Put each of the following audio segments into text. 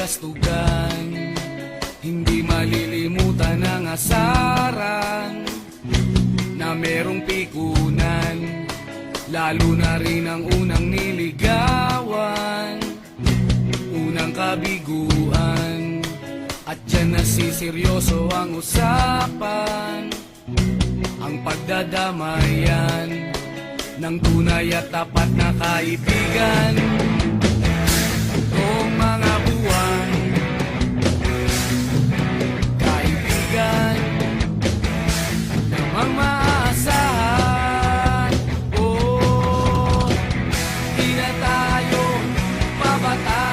kastugan, hindi malilimutan ang asaran na merong pikunan, lalo na rin ang unang niligawan, unang kabiguan. At dyan nasiseryoso ang usapan, ang pagdadamayan ng tunay at tapat na kaibigan. Itong mga buwan, kaibigan, namang maaasahan. Oh, di na tayo pabata,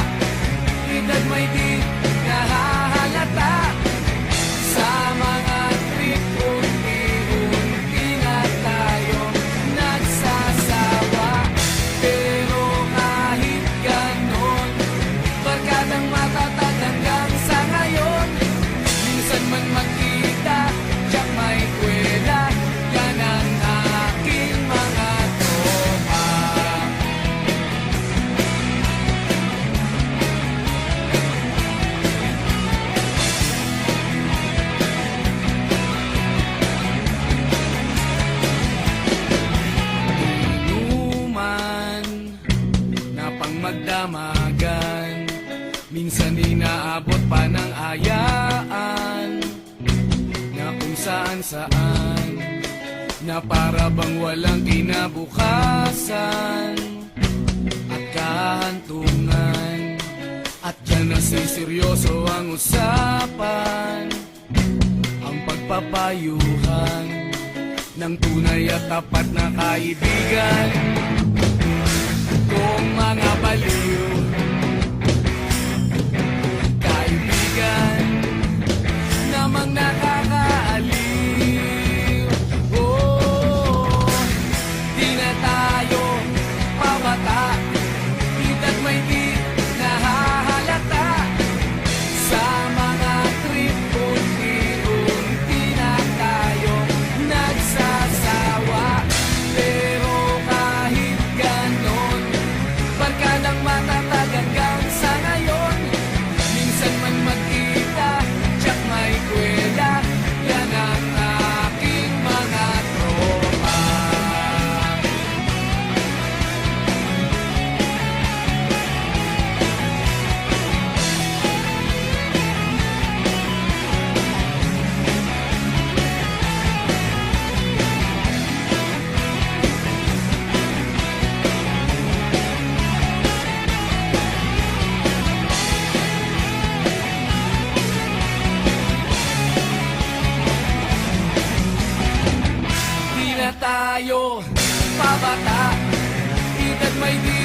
edad may di nahahalata. Sa mga trip unti-unti na tayo nagsasawa. Pero kahit ganon, barkadang matatag hanggang sa ngayon. Minsan man magkita, tiyak may kwela, yan ang aking mga tropa. Inuman na pang magdamagan, minsan inaabot pa ng ayaan, na kung saan-saan, na para bang walang kinabukasan at kahantungan. At dyan nasiseryoso ang usapan, ang pagpapayuhan ng tunay at tapat na kaibigan. Kung mga baliw, kaibigan, namang nakakaaliw. Oh, di na tayo pabata, edad may di nahahalata. Sa mga trip unti-unti na tayo nagsasawa. Pero kahit ganon, barkadang matatag hanggang sa ngayon. Minsan man magkita, tiyak may kwela, yan ang aking mga tropa. Di na tayo pabata, edad may di